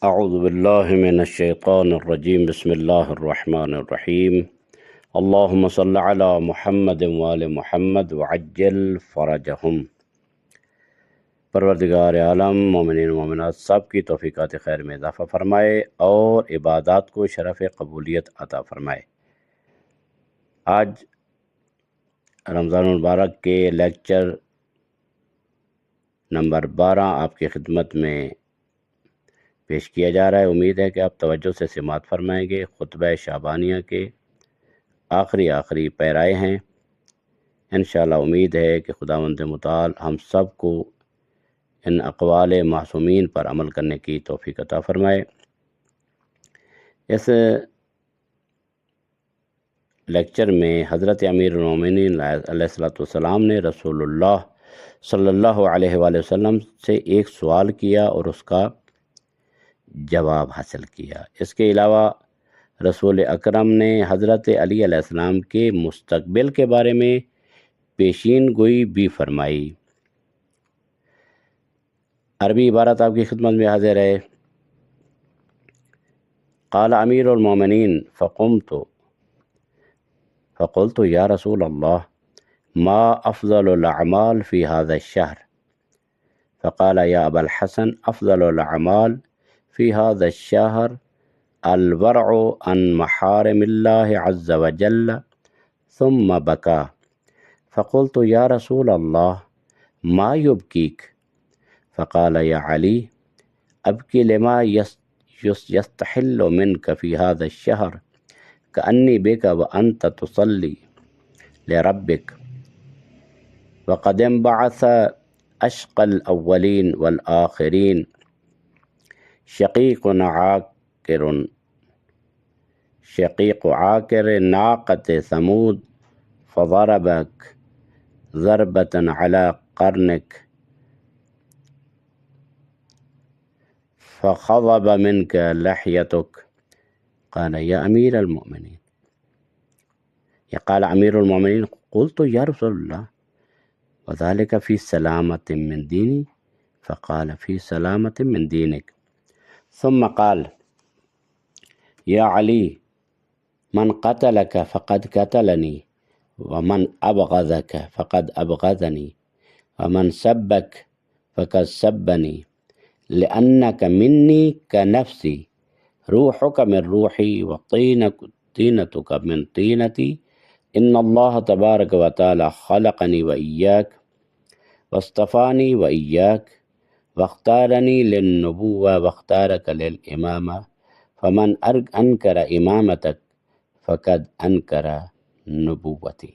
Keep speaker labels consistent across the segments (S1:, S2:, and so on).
S1: اعوذ باللہ من الشیطان الرجیم بسم اللہ الرحمن الرحیم اللہم صل علی محمد وآل محمد وعجل فرجہم۔ پروردگار عالم مومنین و مومنات سب کی توفیقات خیر میں اضافہ فرمائے اور عبادات کو شرف قبولیت عطا فرمائے۔ آج رمضان المبارک کے لیکچر نمبر 12 آپ کی خدمت میں پیش کیا جا رہا ہے۔ امید ہے کہ آپ توجہ سے سماعت فرمائیں گے۔ خطبہ شعبانیہ کے آخری پیرائے ہیں۔ انشاءاللہ امید ہے کہ خداوند متعال ہم سب کو ان اقوال معصومین پر عمل کرنے کی توفیق عطا فرمائے۔ اس لیکچر میں حضرت امیر المومنین علیہ السلام نے رسول اللہ صلی اللہ علیہ وآلہ وسلم سے ایک سوال کیا اور اس کا جواب حاصل کیا۔ اس کے علاوہ رسول اکرم نے حضرت علی علیہ السلام کے مستقبل کے بارے میں پیشین گوئی بھی فرمائی۔ عربی عبارت آپ کی خدمت میں حاضر ہے۔ قال امیر المومنین فقلت یا رسول اللہ ما افضل الاعمال فی هذا الشہر؟ فقال یا ابا الحسن افضل الاعمال فی هذا الشہر الورع عن محارم اللہ عز وجل ثم بکا۔ فقلت یا رسول اللہ ما یبکیک؟ فقال یا علی ابکی لما یستحل منک فی هذا الشہر کأنی بک وانت تصلی لربک وقد انبعث اشقى الاولین والآخرین شقیق عاکر ناقت ثمود فضربک ضربة على قرنک فخضب منك لحيتك۔ قال يا أمير المؤمنين قال أمير المؤمنين قلت يا رسول الله وذلك في سلامة من ديني؟ فقال في سلامة من دينك۔ ثم قال يا علي من قتلك فقد قتلني ومن أبغضك فقد أبغضني ومن سبك فقد سبني لأنك مني كنفسي روحك من روحي وطينتك من طينتي إن الله تبارك وتعالى خلقني وإياك واصطفاني وإياك واختارني للنبوة واختارك للإمامة فمن أنكر إمامتك فقد أنكر نبوتي۔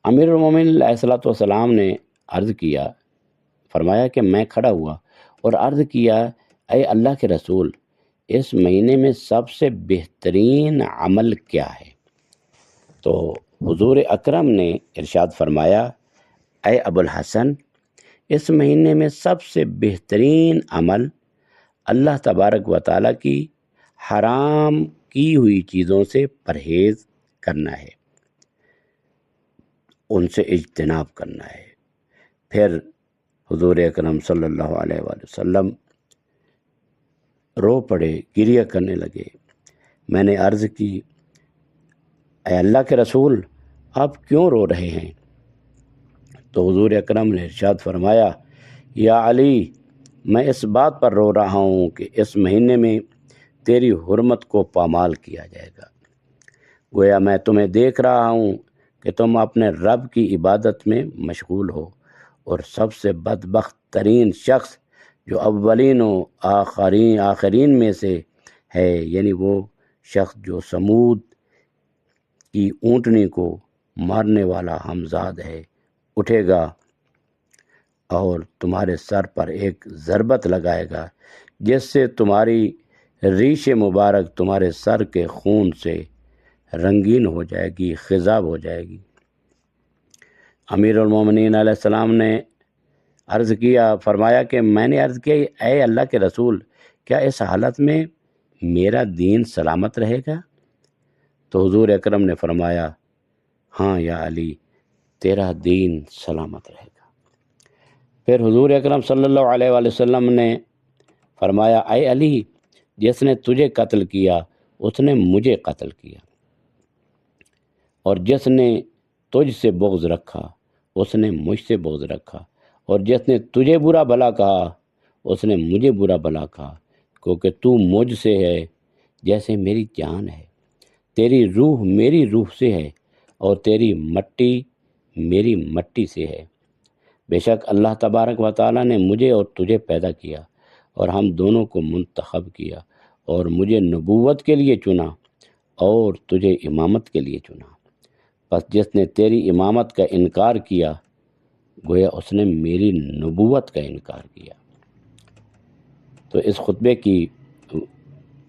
S1: امیر المومنین علیہ السلام نے عرض کیا، فرمایا کہ میں کھڑا ہوا اور عرض کیا اے اللہ کے رسول، اس مہینے میں سب سے بہترین عمل کیا ہے؟ تو حضور اکرم نے ارشاد فرمایا اے ابو الحسن، اس مہینے میں سب سے بہترین عمل اللہ تبارک و تعالیٰ کی حرام کی ہوئی چیزوں سے پرہیز کرنا ہے، ان سے اجتناب کرنا ہے۔ پھر حضور اکرم صلی اللہ علیہ وآلہ وسلم رو پڑے، گریہ کرنے لگے۔ میں نے عرض کی اے اللہ کے رسول، آپ کیوں رو رہے ہیں؟ تو حضور اکرم نے ارشاد فرمایا یا علی، میں اس بات پر رو رہا ہوں کہ اس مہینے میں تیری حرمت کو پامال کیا جائے گا۔ گویا میں تمہیں دیکھ رہا ہوں کہ تم اپنے رب کی عبادت میں مشغول ہو، اور سب سے بدبخت ترین شخص جو اولین و آخرین میں سے ہے، یعنی وہ شخص جو سمود کی اونٹنی کو مارنے والا حمزاد ہے، اٹھے گا اور تمہارے سر پر ایک ضربت لگائے گا جس سے تمہاری ریش مبارک تمہارے سر کے خون سے رنگین ہو جائے گی، خضاب ہو جائے گی۔ امیر المومنین علیہ السلام نے عرض کیا، فرمایا کہ میں نے عرض کیا اے اللہ کے رسول، کیا اس حالت میں میرا دین سلامت رہے گا؟ تو حضور اکرم نے فرمایا ہاں یا علی، تیرا دین سلامت رہے گا۔ پھر حضور اکرم صلی اللہ علیہ وآلہ وسلم نے فرمایا اے علی، جس نے تجھے قتل کیا اس نے مجھے قتل کیا، اور جس نے تجھ سے بغض رکھا اس نے مجھ سے بغض رکھا، اور جس نے تجھے برا بھلا کہا اس نے مجھے برا بھلا کہا، کیونکہ تو مجھ سے ہے جیسے میری جان ہے، تیری روح میری روح سے ہے، اور تیری مٹی میری مٹی سے ہے۔ بے شک اللہ تبارک و تعالیٰ نے مجھے اور تجھے پیدا کیا، اور ہم دونوں کو منتخب کیا، اور مجھے نبوت کے لیے چنا اور تجھے امامت کے لیے چنا۔ بس جس نے تیری امامت کا انکار کیا گویا اس نے میری نبوت کا انکار کیا۔ تو اس خطبے کی،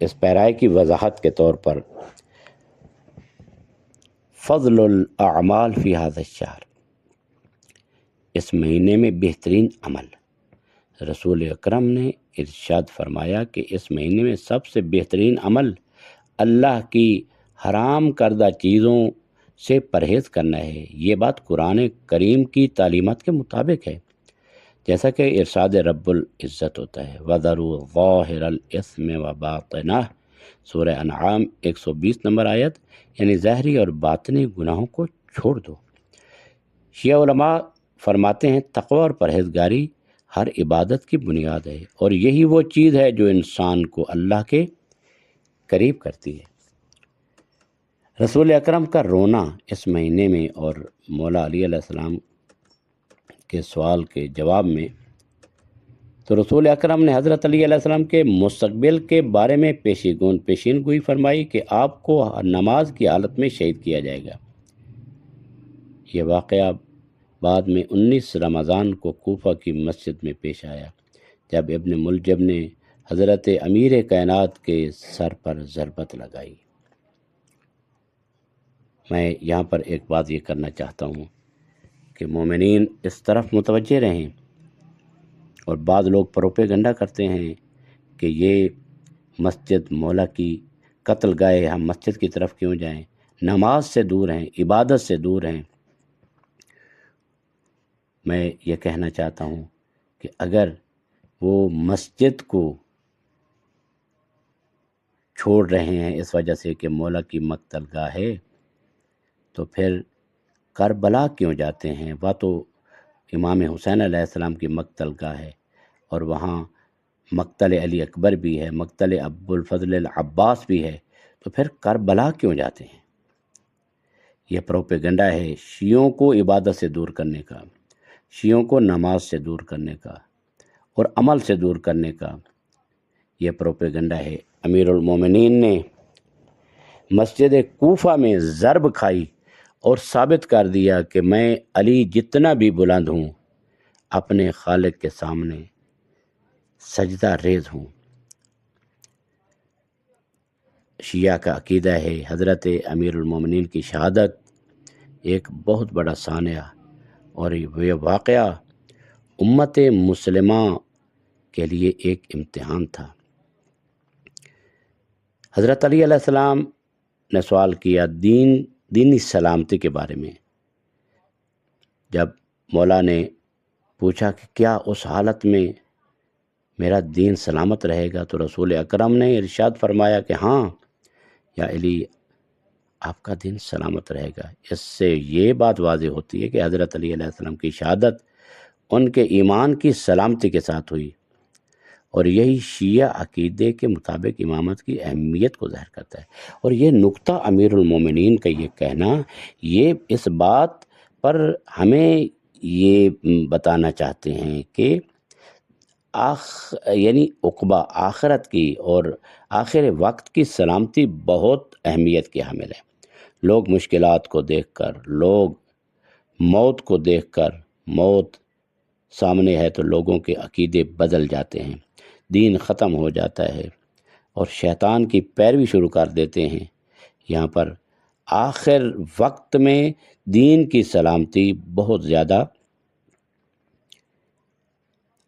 S1: اس پیرائے کی وضاحت کے طور پر فضل الاعمال فی ھذا الشہر، اس مہینے میں بہترین عمل، رسول اکرم نے ارشاد فرمایا کہ اس مہینے میں سب سے بہترین عمل اللہ کی حرام کردہ چیزوں سے پرہیز کرنا ہے۔ یہ بات قرآن کریم کی تعلیمات کے مطابق ہے، جیسا کہ ارشاد رب العزت ہوتا ہے وَذَرُوا ظَاهِرَ الْإِثْمِ وَبَاطِنَهُ، سورہ انعام 120 نمبر آیت، یعنی ظاہری اور باطنی گناہوں کو چھوڑ دو۔ شیعہ علماء فرماتے ہیں تقوی اور پرہیزگاری ہر عبادت کی بنیاد ہے، اور یہی وہ چیز ہے جو انسان کو اللہ کے قریب کرتی ہے۔ رسول اکرم کا رونا اس مہینے میں، اور مولا علی علیہ السلام کے سوال کے جواب میں، تو رسول اکرم نے حضرت علی علیہ السلام کے مستقبل کے بارے میں پیشین گوئی فرمائی کہ آپ کو نماز کی حالت میں شہید کیا جائے گا۔ یہ واقعہ بعد میں 19 رمضان کو کوفہ کی مسجد میں پیش آیا، جب ابن ملجم نے حضرت امیر کائنات کے سر پر ضربت لگائی۔ میں یہاں پر ایک بات یہ کرنا چاہتا ہوں کہ مومنین اس طرف متوجہ رہیں، اور بعض لوگ پروپیگنڈا کرتے ہیں کہ یہ مسجد مولا کی قتل گاہ، ہم مسجد کی طرف کیوں جائیں، نماز سے دور ہیں، عبادت سے دور ہیں۔ میں یہ کہنا چاہتا ہوں کہ اگر وہ مسجد کو چھوڑ رہے ہیں اس وجہ سے کہ مولا کی مقتل گاہ ہے، تو پھر کربلا کیوں جاتے ہیں؟ وہ تو امام حسین علیہ السلام کی مقتل گاہ ہے، اور وہاں مقتل علی اکبر بھی ہے، مقتل ابو الفضل العباس بھی ہے، تو پھر کربلا کیوں جاتے ہیں؟ یہ پروپیگنڈا ہے شیعوں کو عبادت سے دور کرنے کا، شیعوں کو نماز سے دور کرنے کا اور عمل سے دور کرنے کا، یہ پروپیگنڈا ہے۔ امیر المومنین نے مسجد کوفہ میں ضرب کھائی اور ثابت کر دیا کہ میں علی جتنا بھی بلند ہوں اپنے خالق کے سامنے سجدہ ریز ہوں۔ شیعہ کا عقیدہ ہے حضرت امیر المومنین کی شہادت ایک بہت بڑا سانحہ، اور یہ واقعہ امت مسلمہ کے لیے ایک امتحان تھا۔ حضرت علی علیہ السلام نے سوال کیا دینی سلامتی کے بارے میں۔ جب مولا نے پوچھا کہ کیا اس حالت میں میرا دین سلامت رہے گا، تو رسول اکرم نے ارشاد فرمایا کہ ہاں یا علی، آپ کا دین سلامت رہے گا۔ اس سے یہ بات واضح ہوتی ہے کہ حضرت علی علیہ السلام کی شہادت ان کے ایمان کی سلامتی کے ساتھ ہوئی، اور یہی شیعہ عقیدے کے مطابق امامت کی اہمیت کو ظاہر کرتا ہے۔ اور یہ نقطہ امیر المومنین کا یہ کہنا، یہ اس بات پر ہمیں یہ بتانا چاہتے ہیں کہ یعنی عقبہ آخرت کی اور آخر وقت کی سلامتی بہت اہمیت کی حامل ہے۔ لوگ مشکلات کو دیکھ کر، لوگ موت کو دیکھ کر، موت سامنے ہے تو لوگوں کے عقیدے بدل جاتے ہیں، دین ختم ہو جاتا ہے، اور شیطان کی پیروی شروع کر دیتے ہیں۔ یہاں پر آخر وقت میں دین کی سلامتی بہت زیادہ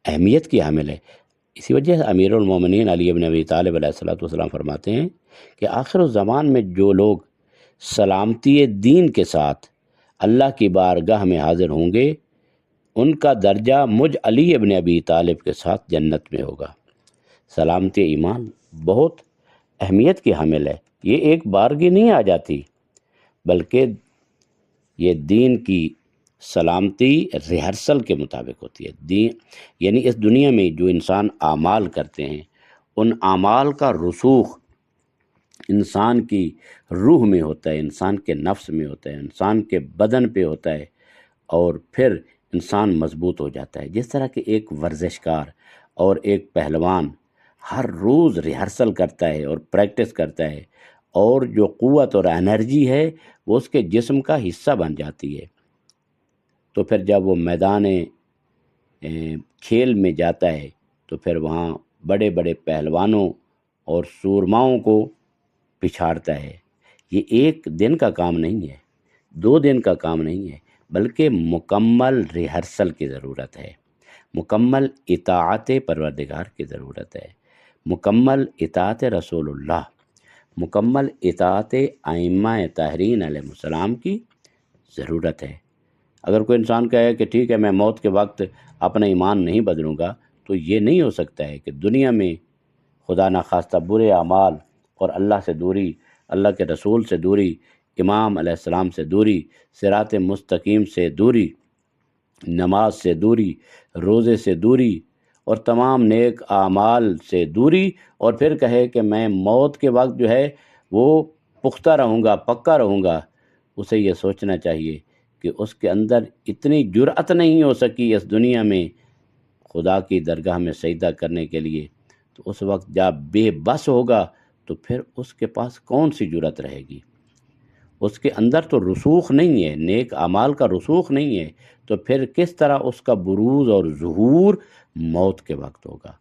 S1: اہمیت کی حامل ہے۔ اسی وجہ سے امیر المومنین علی بن ابی طالب علیہ السلام فرماتے ہیں کہ آخر الزمان میں جو لوگ سلامتی دین کے ساتھ اللہ کی بارگاہ میں حاضر ہوں گے، ان کا درجہ مجھ علی ابن ابی طالب کے ساتھ جنت میں ہوگا۔ سلامتی ایمان بہت اہمیت کی حامل ہے، یہ ایک بارگی نہیں آ جاتی، بلکہ یہ دین کی سلامتی ریہرسل کے مطابق ہوتی ہے۔ دین یعنی اس دنیا میں جو انسان اعمال کرتے ہیں، ان اعمال کا رسوخ انسان کی روح میں ہوتا ہے، انسان کے نفس میں ہوتا ہے، انسان کے بدن پہ ہوتا ہے، اور پھر انسان مضبوط ہو جاتا ہے۔ جس طرح کہ ایک ورزش کار اور ایک پہلوان ہر روز ریہرسل کرتا ہے اور پریکٹس کرتا ہے، اور جو قوت اور انرجی ہے وہ اس کے جسم کا حصہ بن جاتی ہے، تو پھر جب وہ میدان کھیل میں جاتا ہے تو پھر وہاں بڑے بڑے پہلوانوں اور سورماؤں کو پچھاڑتا ہے۔ یہ ایک دن کا کام نہیں ہے، 2 دن کا کام نہیں ہے، بلکہ مکمل ریہرسل کی ضرورت ہے، مکمل اطاعت پروردگار کی ضرورت ہے، مکمل اطاعت رسول اللہ، مکمل اطاعت ائمہ طاہرین علیہ السلام کی ضرورت ہے۔ اگر کوئی انسان کہے کہ ٹھیک ہے میں موت کے وقت اپنا ایمان نہیں بدلوں گا، تو یہ نہیں ہو سکتا ہے کہ دنیا میں خدا نخواستہ برے اعمال اور اللہ سے دوری، اللہ کے رسول سے دوری، امام علیہ السلام سے دوری، صراط مستقیم سے دوری، نماز سے دوری، روزے سے دوری اور تمام نیک اعمال سے دوری، اور پھر کہے کہ میں موت کے وقت جو ہے وہ پختہ رہوں گا، پکا رہوں گا۔ اسے یہ سوچنا چاہیے کہ اس کے اندر اتنی جرأت نہیں ہو سکی اس دنیا میں خدا کی درگاہ میں سجدہ کرنے کے لیے، تو اس وقت جب بے بس ہوگا تو پھر اس کے پاس کون سی جرأت رہے گی؟ اس کے اندر تو رسوخ نہیں ہے، نیک اعمال کا رسوخ نہیں ہے، تو پھر کس طرح اس کا بروز اور ظہور موت کے وقت ہوگا؟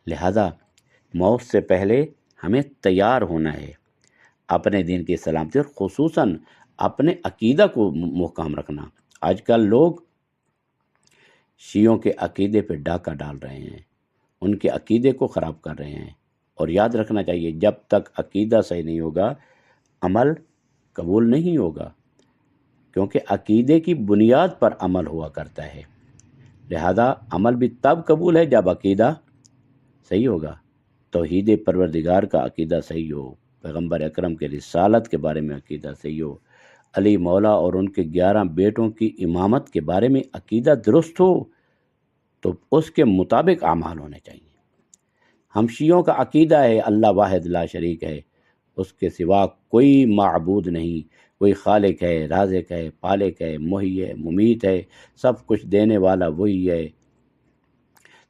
S1: لہذا موت سے پہلے ہمیں تیار ہونا ہے، اپنے دین کی سلامتی اور خصوصاً اپنے عقیدہ کو محکم رکھنا۔ آج کل لوگ شیعوں کے عقیدے پہ ڈاکہ ڈال رہے ہیں، ان کے عقیدے کو خراب کر رہے ہیں، اور یاد رکھنا چاہیے جب تک عقیدہ صحیح نہیں ہوگا عمل قبول نہیں ہوگا، کیونکہ عقیدے کی بنیاد پر عمل ہوا کرتا ہے، لہذا عمل بھی تب قبول ہے جب عقیدہ صحیح ہوگا۔ توحید پروردگار کا عقیدہ صحیح ہو، پیغمبر اکرم کے رسالت کے بارے میں عقیدہ صحیح ہو، علی مولا اور ان کے 11 بیٹوں کی امامت کے بارے میں عقیدہ درست ہو، تو اس کے مطابق اعمال ہونے چاہیے۔ ہم شیعوں کا عقیدہ ہے اللہ واحد لا شریک ہے، اس کے سوا کوئی معبود نہیں، کوئی خالق ہے، رازق ہے، پالک ہے، محیی ہے، ممیت ہے، سب کچھ دینے والا وہی ہے،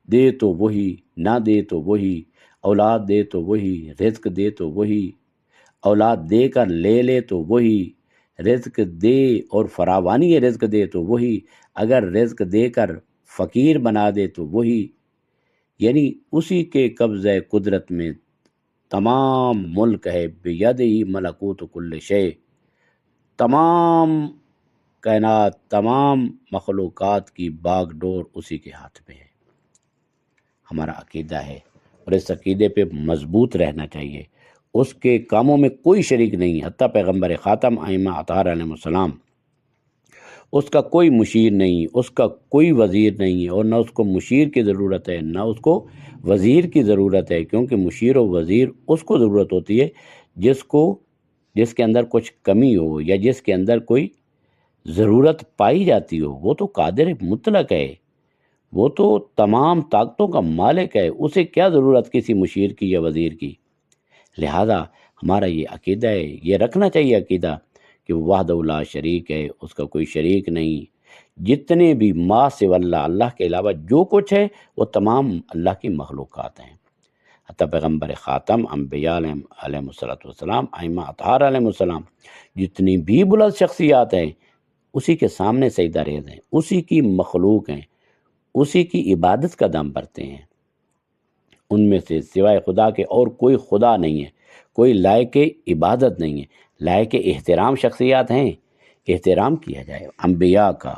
S1: دے تو وہی، نہ دے تو وہی، اولاد دے تو وہی، رزق دے تو وہی، اولاد دے کر لے لے تو وہی، رزق دے اور فراوانی رزق دے تو وہی، اگر رزق دے کر فقیر بنا دے تو وہی، یعنی اسی کے قبضہ قدرت میں تمام ملک ہے، بیدہی ملکوت کل شے، تمام کائنات، تمام مخلوقات کی باغ ڈور اسی کے ہاتھ میں ہے۔ ہمارا عقیدہ ہے اور اس عقیدے پہ مضبوط رہنا چاہیے، اس کے کاموں میں کوئی شریک نہیں، حتیٰ پیغمبر خاتم ائمہ اطہار علیہ السلام، اس کا کوئی مشیر نہیں، اس کا کوئی وزیر نہیں ہے، اور نہ اس کو مشیر کی ضرورت ہے نہ اس کو وزیر کی ضرورت ہے، کیونکہ مشیر و وزیر اس کو ضرورت ہوتی ہے جس کے اندر کچھ کمی ہو یا جس کے اندر کوئی ضرورت پائی جاتی ہو۔ وہ تو قادر مطلق ہے، وہ تو تمام طاقتوں کا مالک ہے، اسے کیا ضرورت کسی مشیر کی یا وزیر کی؟ لہذا ہمارا یہ عقیدہ ہے، یہ رکھنا چاہیے عقیدہ کہ وحدہ لا شریک ہے، اس کا کوئی شریک نہیں، جتنے بھی ما سوی اللہ، اللہ کے علاوہ جو کچھ ہے وہ تمام اللہ کی مخلوقات ہیں۔ حتیٰ پیغمبر خاتم انبیاء علیہ السلام، ائمہ اطہار علیہ السلام، جتنی بھی بلند شخصیات ہیں اسی کے سامنے سجدہ ریز ہیں، اسی کی مخلوق ہیں، اسی کی عبادت کا دم بھرتے ہیں، ان میں سے سوائے خدا کے اور کوئی خدا نہیں ہے، کوئی لائق عبادت نہیں ہے، لائق احترام شخصیات ہیں، احترام کیا جائے انبیاء کا،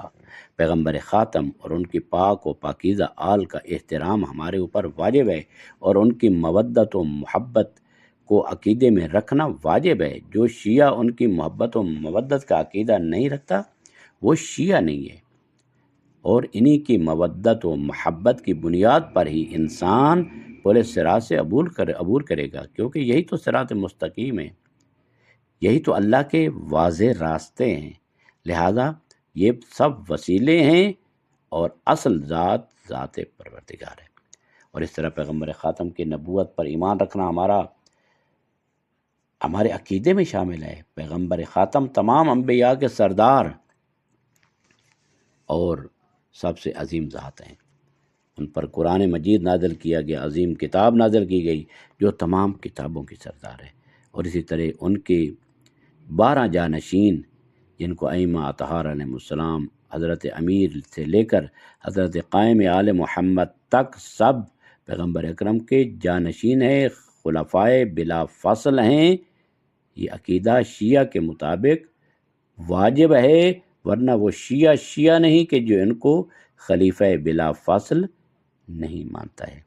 S1: پیغمبر خاتم اور ان کی پاک و پاکیزہ آل کا احترام ہمارے اوپر واجب ہے، اور ان کی مودت و محبت کو عقیدے میں رکھنا واجب ہے۔ جو شیعہ ان کی محبت و مودت کا عقیدہ نہیں رکھتا وہ شیعہ نہیں ہے، اور انہی کی مودت و محبت کی بنیاد پر ہی انسان پورے صراط سے عبور کرے گا، کیونکہ یہی تو صراط مستقیم ہے، یہی تو اللہ کے واضح راستے ہیں۔ لہذا یہ سب وسیلے ہیں اور اصل ذات پروردگار ہے۔ اور اس طرح پیغمبر خاتم کی نبوت پر ایمان رکھنا ہمارے عقیدے میں شامل ہے۔ پیغمبر خاتم تمام انبیاء کے سردار اور سب سے عظیم ذات ہیں، ان پر قرآن مجید نازل کیا گیا، عظیم کتاب نازل کی گئی جو تمام کتابوں کی سردار ہے۔ اور اسی طرح ان کے 12 جانشین جن کو ائمہ اطہار علیہ السلام، حضرت امیر سے لے کر حضرت قائم آل محمد تک سب پیغمبر اکرم کے جانشین ہیں، خلفائے بلا فصل ہیں۔ یہ عقیدہ شیعہ کے مطابق واجب ہے، ورنہ وہ شیعہ نہیں کہ جو ان کو خلیفہ بلا فصل نہیں مانتا ہے۔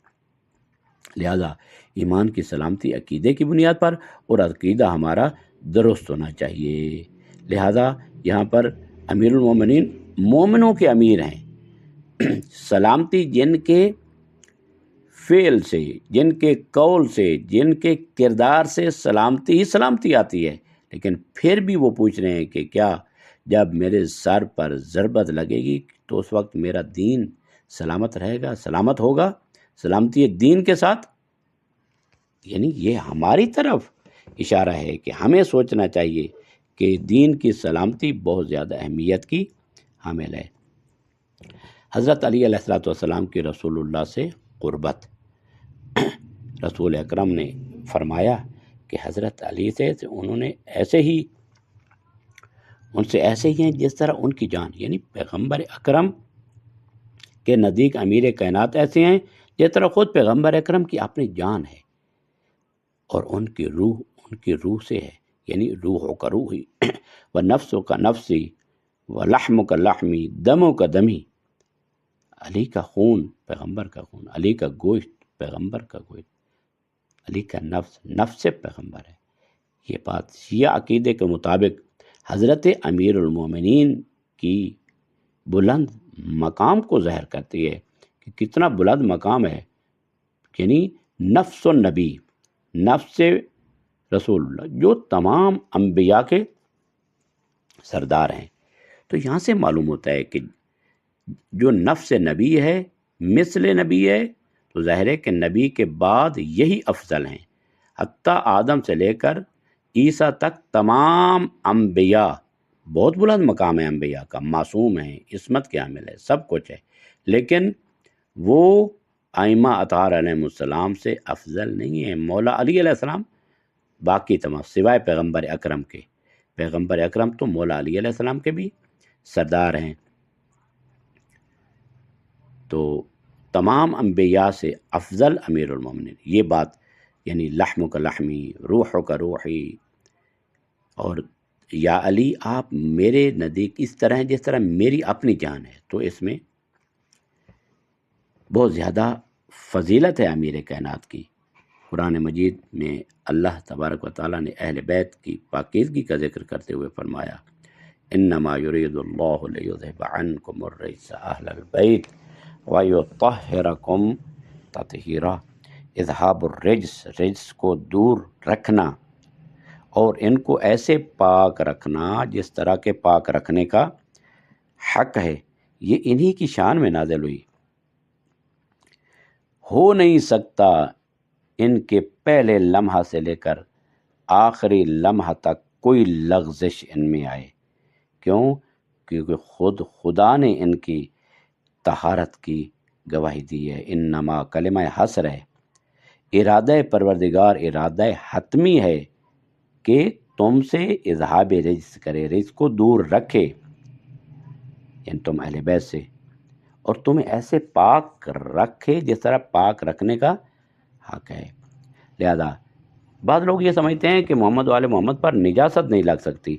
S1: لہذا ایمان کی سلامتی عقیدے کی بنیاد پر اور عقیدہ ہمارا درست ہونا چاہیے۔ لہذا یہاں پر امیر المومنین مومنوں کے امیر ہیں۔ سلامتی جن کے فعل سے، جن کے قول سے، جن کے کردار سے سلامتی ہی سلامتی آتی ہے، لیکن پھر بھی وہ پوچھ رہے ہیں کہ کیا جب میرے سر پر ضربت لگے گی تو اس وقت میرا دین سلامت رہے گا، سلامت ہوگا، سلامتی دین کے ساتھ؟ یعنی یہ ہماری طرف اشارہ ہے کہ ہمیں سوچنا چاہیے کہ دین کی سلامتی بہت زیادہ اہمیت کی حامل ہے۔ حضرت علی علیہ السلام کی رسول اللہ سے قربت۔ رسول اکرم نے فرمایا کہ حضرت علی سے انہوں نے ان سے ایسے ہی ہیں جس طرح ان کی جان، یعنی پیغمبر اکرم کے نزدیک امیر کائنات ایسے ہیں جس طرح خود پیغمبر اکرم کی اپنی جان ہے، اور ان کی روح سے ہے، یعنی روح کا روحی، و نفس کا نفسی، و لحم کا لحمی، دم کا دمی۔ علی کا خون پیغمبر کا خون، علی کا گوشت پیغمبر کا گوشت، علی کا نفس پیغمبر ہے۔ یہ بات شیعہ عقیدے کے مطابق حضرت امیر المومنین کی بلند مقام کو ظاہر کرتی ہے کہ کتنا بلند مقام ہے، یعنی نفس النبی، نفس رسول اللہ، جو تمام انبیاء کے سردار ہیں۔ تو یہاں سے معلوم ہوتا ہے کہ جو نفس نبی ہے، مثل نبی ہے، تو ظاہر ہے کہ نبی کے بعد یہی افضل ہیں۔ حتیٰ آدم سے لے کر عیسیٰ تک تمام انبیاء، بہت بلند مقام ہے انبیاء کا، معصوم ہیں، عصمت کے حامل ہے، سب کچھ ہے، لیکن وہ ائمہ اطہار علیہ السلام سے افضل نہیں ہیں۔ مولا علی علیہ السلام باقی تمام سوائے پیغمبر اکرم کے، پیغمبر اکرم تو مولا علی علیہ السلام کے بھی سردار ہیں۔ تو تمام انبیاء سے افضل امیر المومنین، یہ بات یعنی لحم کا لحمی، روح کا روحی، اور یا علی آپ میرے نزدیک اس طرح ہیں جس طرح میری اپنی جان ہے۔ تو اس میں بہت زیادہ فضیلت ہے امیر کائنات کی۔ قرآن مجید میں اللہ تبارک و تعالیٰ نے اہل بیت کی پاکیزگی کا ذکر کرتے ہوئے فرمایا، انما یرید اللہ لیذہب عنکم الرجس اہل البیت ویطہرکم تطہیرا۔ اذہاب الرجس، رجس کو دور رکھنا، اور ان کو ایسے پاک رکھنا جس طرح کے پاک رکھنے کا حق ہے، یہ انہی کی شان میں نازل ہوئی۔ ہو نہیں سکتا ان کے پہلے لمحہ سے لے کر آخری لمحہ تک کوئی لغزش ان میں آئے۔ کیوں؟ کیونکہ خود خدا نے ان کی طہارت کی گواہی دی ہے۔ انما کلمہ حصر ہے، ارادہ پروردگار ارادہ حتمی ہے کہ تم سے اذہاب رجس کرے، رجس کو دور رکھے، یعنی تم اہل بیت سے، اور تمہیں ایسے پاک رکھے جس طرح پاک رکھنے کا حق ہے۔ لہذا بعض لوگ یہ سمجھتے ہیں کہ محمد وآل محمد پر نجاست نہیں لگ سکتی،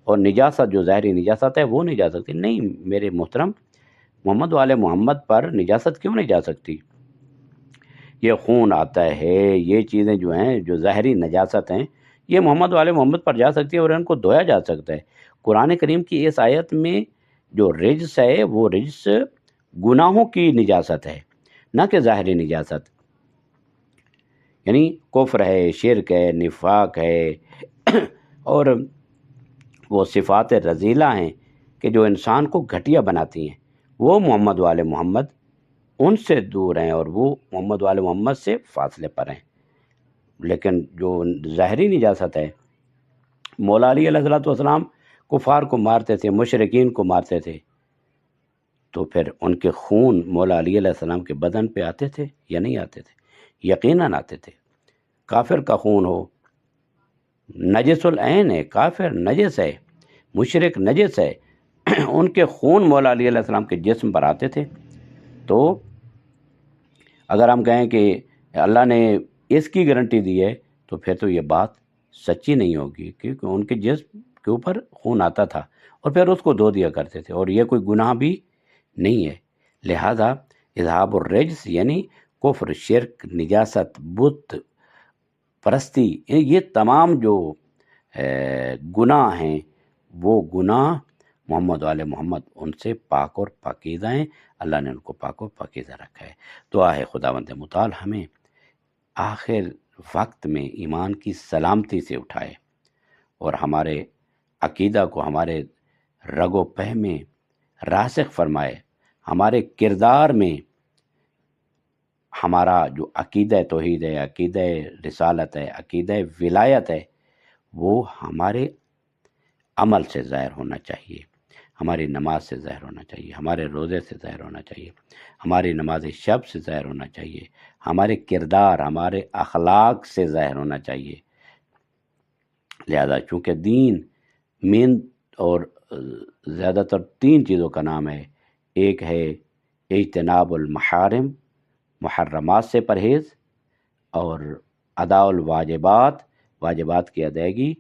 S1: اور نجاست جو ظاہری نجاست ہے وہ نہیں جا سکتی۔ نہیں میرے محترم، محمد وآل محمد پر نجاست کیوں نہیں جا سکتی؟ یہ خون آتا ہے، یہ چیزیں جو ہیں جو ظاہری نجاست ہیں، یہ محمد وآل محمد پر جا سکتی ہے اور ان کو دھویا جا سکتا ہے۔ قرآن کریم کی اس آیت میں جو رجس ہے وہ رجس گناہوں کی نجاست ہے، نہ کہ ظاہری نجاست۔ یعنی کفر ہے، شرک ہے، نفاق ہے اور وہ صفات رذیلہ ہیں کہ جو انسان کو گھٹیا بناتی ہیں، وہ محمد والے محمد ان سے دور ہیں اور وہ محمد والے محمد سے فاصلے پر ہیں۔ لیکن جو ظاہری نجاست ہے، مولا علی علیہ السلام کفار کو مارتے تھے، مشرکین کو مارتے تھے، تو پھر ان کے خون مولا علی علیہ السلام کے بدن پہ آتے تھے یا نہیں آتے تھے؟ یقیناً آتے تھے۔ کافر کا خون ہو، نجس العین ہے، کافر نجس ہے، مشرک نجس ہے، ان کے خون مولا علی علیہ السلام کے جسم پر آتے تھے۔ تو اگر ہم کہیں کہ اللہ نے اس کی گارنٹی دی ہے تو پھر تو یہ بات سچی نہیں ہوگی، کیونکہ ان کے جسم کے اوپر خون آتا تھا اور پھر اس کو دھو دیا کرتے تھے، اور یہ کوئی گناہ بھی نہیں ہے۔ لہذا اذہاب الرجس یعنی کفر، شرک، نجاست، بت پرستی، یہ تمام جو گناہ ہیں وہ گناہ محمد والے محمد ان سے پاک اور پاکیزہ ہیں، اللہ نے ان کو پاک اور پاکیزہ رکھا ہے۔ دعا ہے خداوند متعال ہمیں آخر وقت میں ایمان کی سلامتی سے اٹھائے اور ہمارے عقیدہ کو ہمارے رگ و پہ میں راسخ فرمائے، ہمارے کردار میں ہمارا جو عقیدہ توحید ہے، عقیدہ رسالت ہے، عقیدہ ولایت ہے، وہ ہمارے عمل سے ظاہر ہونا چاہیے، ہماری نماز سے ظاہر ہونا چاہیے، ہمارے روزے سے ظاہر ہونا چاہیے، ہماری نماز شب سے ظاہر ہونا چاہیے، ہمارے کردار، ہمارے اخلاق سے ظاہر ہونا چاہیے۔ لہذا چونکہ دین مین اور زیادہ تر 3 چیزوں کا نام ہے، ایک ہے اجتناب المحارم، محرمات سے پرہیز، اور ادا الواجبات، واجبات کی ادائیگی،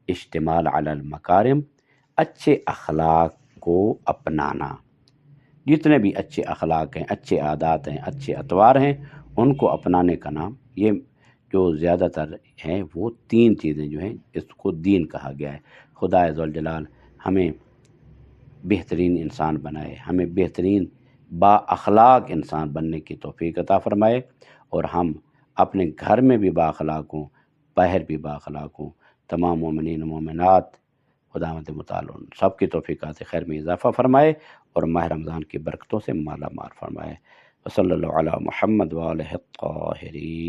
S1: اشتمال علی المکارم، اچھے اخلاق کو اپنانا۔ جتنے بھی اچھے اخلاق ہیں، اچھے عادات ہیں، اچھے اطوار ہیں، ان کو اپنانے کا نام، یہ جو زیادہ تر ہیں وہ 3 چیزیں جو ہیں اس کو دین کہا گیا ہے۔ خدا ذوالجلال ہمیں بہترین انسان بنائے، ہمیں بہترین با اخلاق انسان بننے کی توفیق عطا فرمائے، اور ہم اپنے گھر میں بھی با اخلاق ہوں، باہر بھی با اخلاق ہوں۔ تمام مومنین و مومنات خداوند متعال سب کی توفیقات خیر میں اضافہ فرمائے اور ماہ رمضان کی برکتوں سے مالا مال فرمائے۔ وصلی اللہ علی محمد وآلہ الطاہرین۔